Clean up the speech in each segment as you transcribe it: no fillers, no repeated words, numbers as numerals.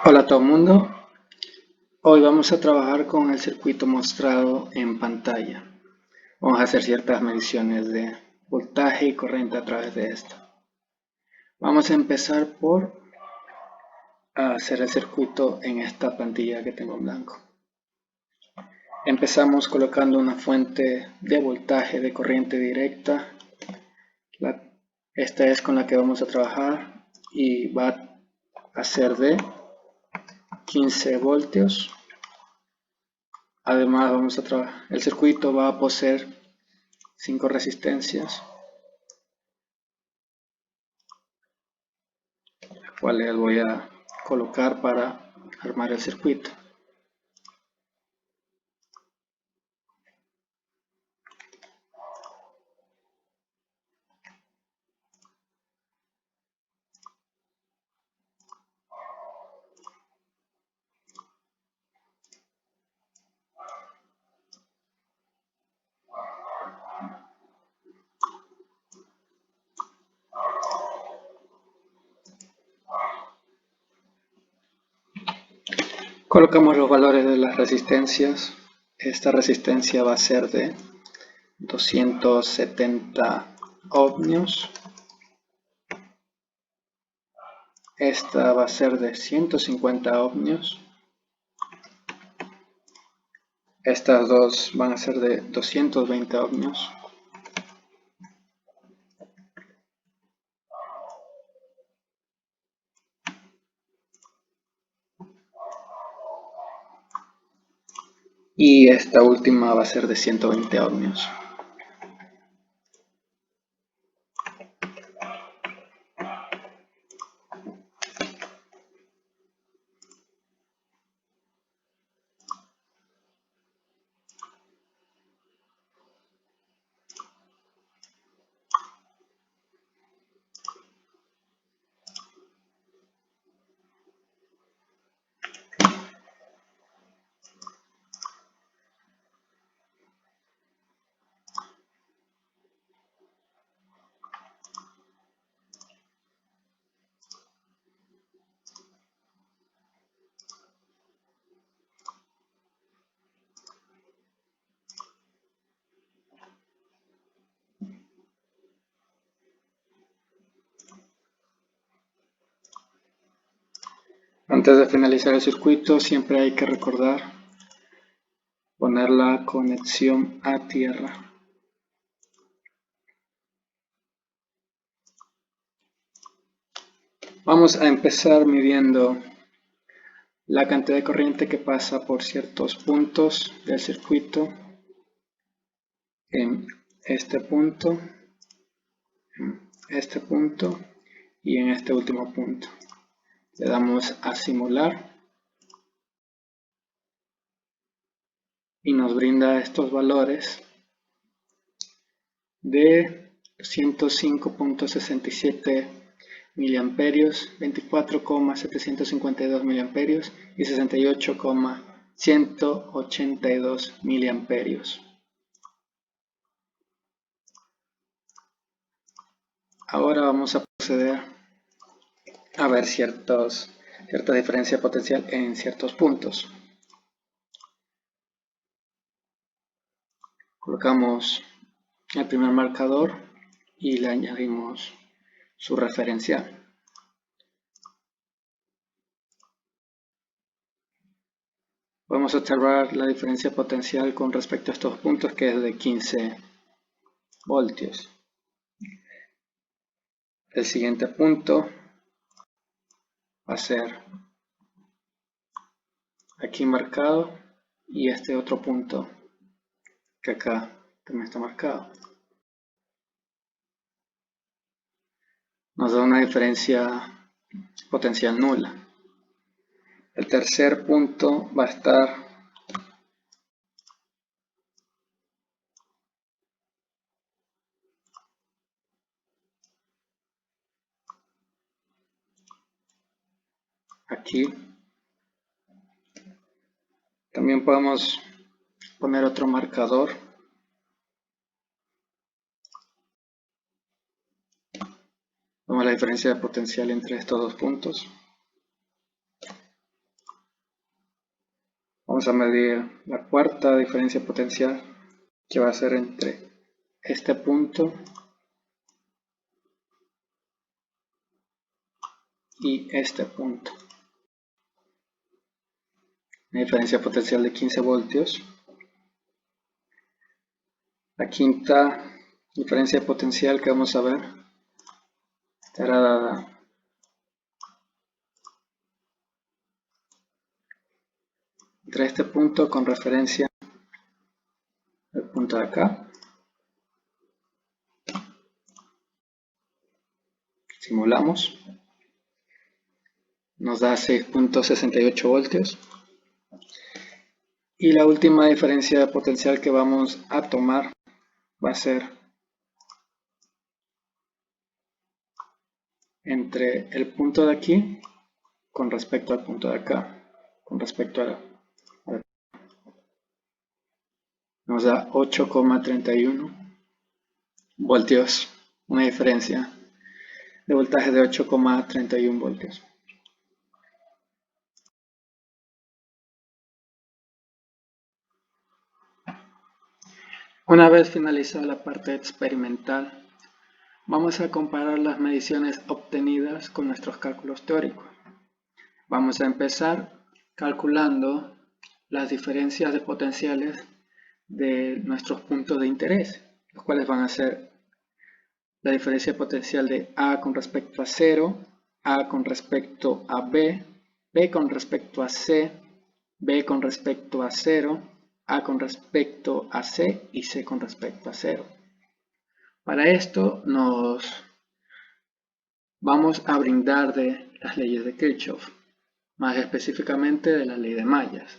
Hola a todo el mundo, hoy vamos a trabajar con el circuito mostrado en pantalla. Vamos a hacer ciertas mediciones de voltaje y corriente a través de esto. Vamos a empezar por hacer el circuito en esta plantilla que tengo en blanco. Empezamos colocando una fuente de voltaje de corriente directa. Esta es con la que vamos a trabajar y va a ser de 15 voltios. Además el circuito va a poseer 5 resistencias, las cuales voy a colocar para armar el circuito. Colocamos los valores de las resistencias. Esta resistencia va a ser de 270 ohmios. Esta va a ser de 150 ohmios. Estas dos van a ser de 220 ohmios. Y esta última va a ser de 120 ohmios. Antes de finalizar el circuito, siempre hay que recordar poner la conexión a tierra. Vamos a empezar midiendo la cantidad de corriente que pasa por ciertos puntos del circuito. En este punto y en este último punto. Le damos a simular y nos brinda estos valores de 105.67 miliamperios, 24,752 miliamperios y 68,182 miliamperios. Ahora vamos a proceder a ver cierta diferencia potencial en ciertos puntos. Colocamos el primer marcador y le añadimos su referencial. Vamos a observar la diferencia potencial con respecto a estos puntos, que es de 15 voltios. El siguiente punto va a ser aquí marcado y este otro punto que acá también está marcado. Nos da una diferencia potencial nula. El tercer punto va a estar aquí. También podemos poner otro marcador. Vemos la diferencia de potencial entre estos dos puntos. Vamos a medir la cuarta diferencia potencial, que va a ser entre este punto y este punto. Una diferencia potencial de 15 voltios. La quinta diferencia potencial que vamos a ver estará dada entre este punto con referencia al punto de acá. Simulamos. Nos da 6.68 voltios. Y la última diferencia potencial que vamos a tomar va a ser entre el punto de aquí con respecto al punto de acá, con respecto a nos da 8,31 voltios, una diferencia de voltaje de 8,31 voltios. Una vez finalizada la parte experimental, vamos a comparar las mediciones obtenidas con nuestros cálculos teóricos. Vamos a empezar calculando las diferencias de potenciales de nuestros puntos de interés, los cuales van a ser la diferencia potencial de A con respecto a 0, A con respecto a B, B con respecto a C, B con respecto a 0, A con respecto a C y C con respecto a 0. Para esto nos vamos a brindar de las leyes de Kirchhoff, más específicamente de la ley de mallas,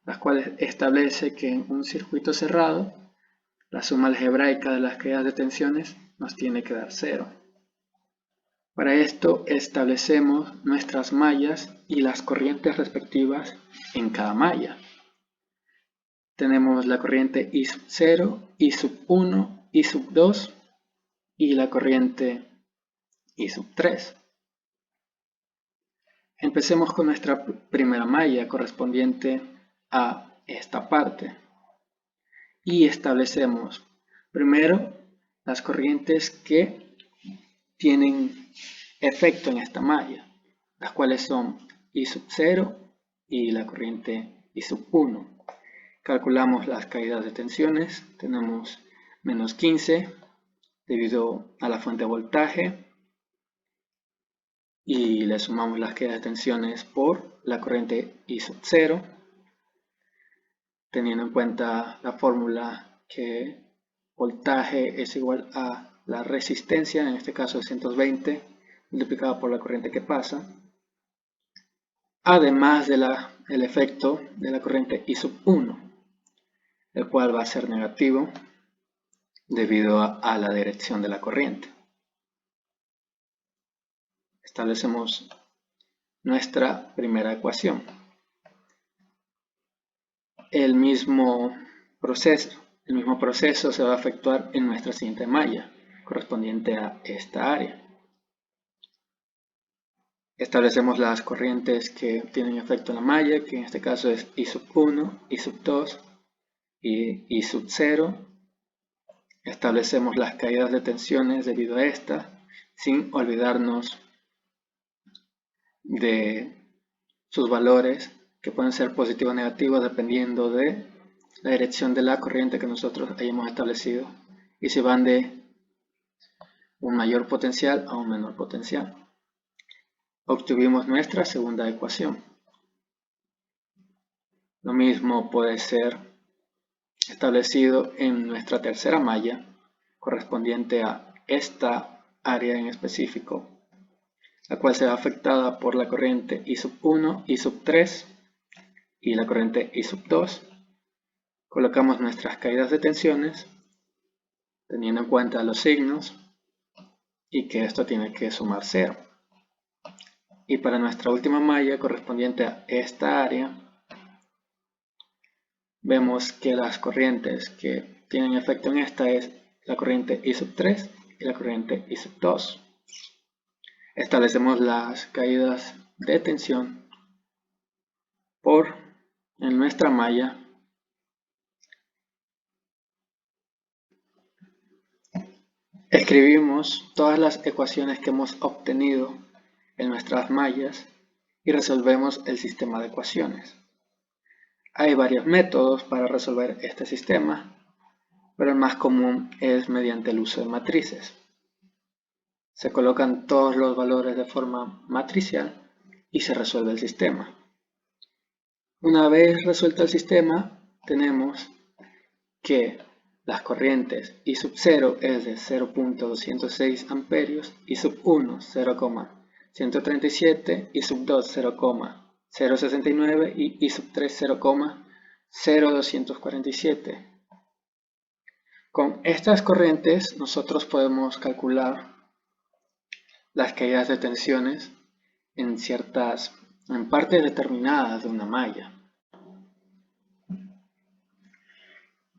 las cuales establece que en un circuito cerrado la suma algebraica de las caídas de tensiones nos tiene que dar 0. Para esto establecemos nuestras mallas y las corrientes respectivas en cada malla. Tenemos la corriente I sub 0, I sub 1, I sub 2 y la corriente I sub 3. Empecemos con nuestra primera malla correspondiente a esta parte y establecemos primero las corrientes que tienen efecto en esta malla, las cuales son I sub 0 y la corriente I sub 1. Calculamos las caídas de tensiones, tenemos menos 15 debido a la fuente de voltaje y le sumamos las caídas de tensiones por la corriente I sub 0, teniendo en cuenta la fórmula que voltaje es igual a la resistencia, en este caso 220, multiplicado por la corriente que pasa, además del efecto de la corriente I sub 1, el cual va a ser negativo debido a la dirección de la corriente. Establecemos nuestra primera ecuación. El mismo proceso se va a efectuar en nuestra siguiente malla, correspondiente a esta área. Establecemos las corrientes que tienen efecto en la malla, que en este caso es I sub 1, I sub 2 y I sub 0. Establecemos las caídas de tensiones debido a esta, sin olvidarnos de sus valores, que pueden ser positivos o negativos dependiendo de la dirección de la corriente que nosotros hayamos establecido y si van de un mayor potencial a un menor potencial. Obtuvimos nuestra segunda ecuación. Lo mismo puede ser establecido en nuestra tercera malla, correspondiente a esta área en específico, la cual será afectada por la corriente I sub 1, I sub 3 y la corriente I sub 2. Colocamos nuestras caídas de tensiones, teniendo en cuenta los signos y que esto tiene que sumar 0. Y para nuestra última malla correspondiente a esta área, vemos que las corrientes que tienen efecto en esta es la corriente I sub 3 y la corriente I sub 2. Establecemos las caídas de tensión por en nuestra malla escribimos todas las ecuaciones que hemos obtenido en nuestras mallas y resolvemos el sistema de ecuaciones. Hay varios métodos para resolver este sistema, pero el más común es mediante el uso de matrices. Se colocan todos los valores de forma matricial y se resuelve el sistema. Una vez resuelto el sistema, tenemos que las corrientes I sub 0 es de 0.206 amperios, I sub 1 0,137, I sub 2 0,069 y I sub 3 0,0247. Con estas corrientes nosotros podemos calcular las caídas de tensiones en partes determinadas de una malla.